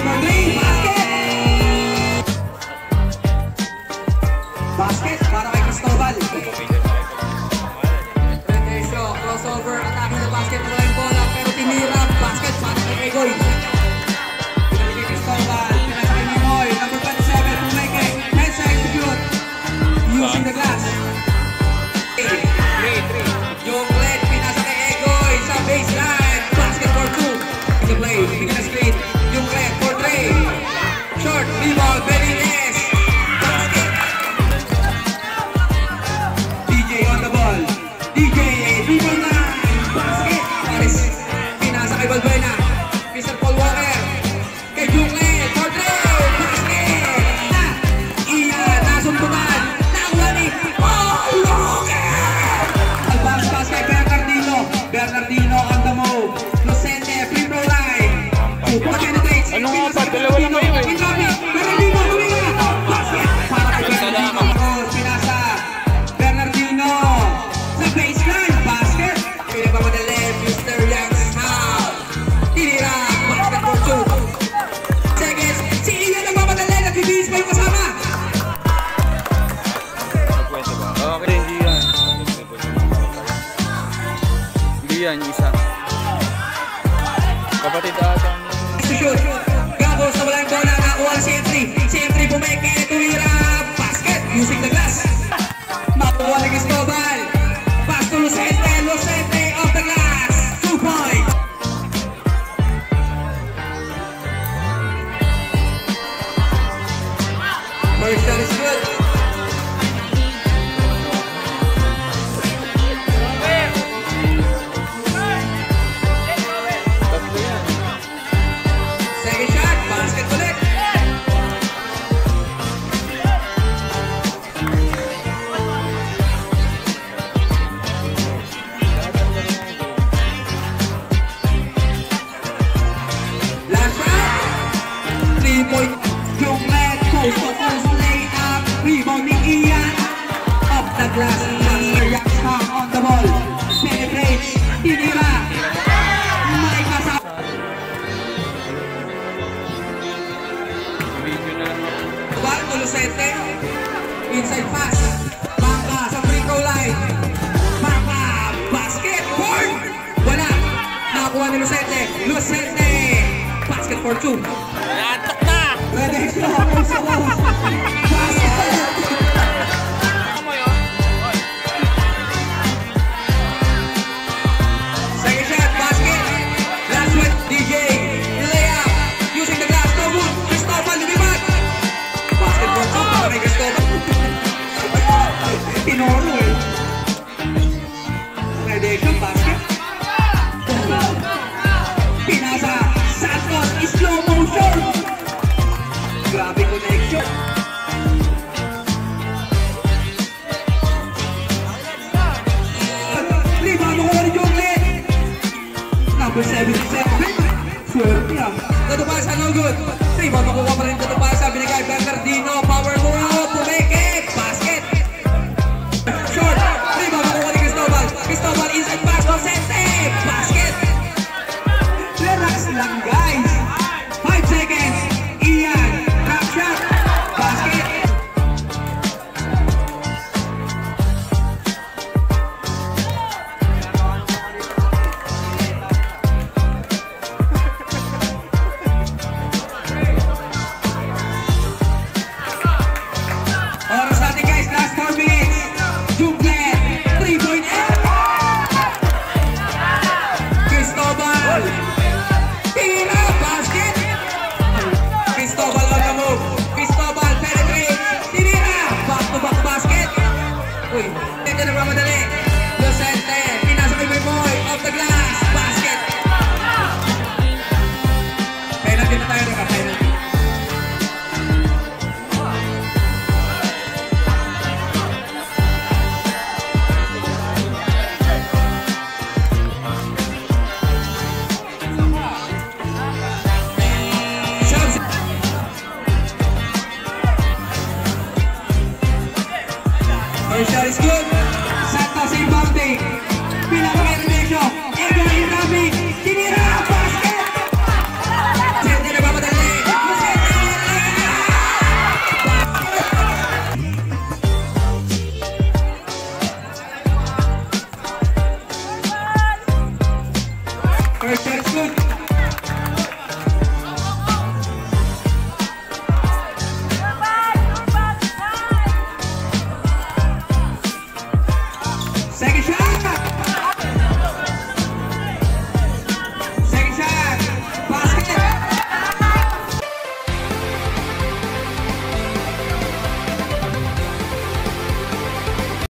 for three, basket! Basket para kay Cristobal. Renesio, crossover, atake sa basket, wala yung bola, pero tinira, basket para kay Egoy. Pinali kay Cristobal, pinasa kay Mimoy, number 27, Pumeke, head side to shoot, using the glass. Yung lead, pinasa kay Egoy sa baseline, basket for two. The play, bigyan na screen, yung lead for three. Short, rebound, Benitez. Basket. DJ on the ball. DJ, rebound line. Basket. Paris, pinasa kay Balbuena. Mr. Paul Walker. Kay Junglet for three. Basket. Iyan, nasuntukan. Nakuha ni Paul Walker. Pass kay Bernardino. Bernardino on the move. Lucente, free throw line. Ano nga ba? Dalawa lang kayo eh. Bernardino, huminga! Basket! Para kay Bernardino. Pinasa. Bernardino. Sa baseline. Basket. Pinagmamadali. Mr. Youngstown. Tinira. Basket for two. Seconds. Si Ian nagmamadali. Nagbibihis pa yung kasama. Okay, hindi yan. Hindi yan, isa. Kapatid ata. Shoot. Gabos na walang bola. Nakuha si M3. Si M3 Pumeke. Tuwira. Basket. Using the glass. Makuha ni Cristobal. Pass to Lucente. Lucente off the glass. 2 point. First shot is good. Second shot, basket ulit. Last shot. 3-point. Yung leg, coast to coast layup. Rebound ni Ian. Up the glass. Mr. Youngstown on the ball. Penetrates. Tinira. May kasama. Video na lang ako. Ball to Lucente. Inside pass. Bangka sa free throw line. Bangka. Basket. Board. Wala. Nakakuha ni Lucente. Lucente. Basket for two. Natok na! Renesio. Basket. Second shot. Basket. Last one. DJ. Layup. Using the glass. No good. Cristobal lumipat. Basket for two. Para kay Cristobal. Tinoro eh. Renesio. Basket. Pinasa. Santos. Slow motion. Grabe connection. Rebound ko ni Junglet. Number 77. Swerte ah. Tatupasa, no good. Rebound ko pa rin tatupasa. Binigay Bernardino. Power move.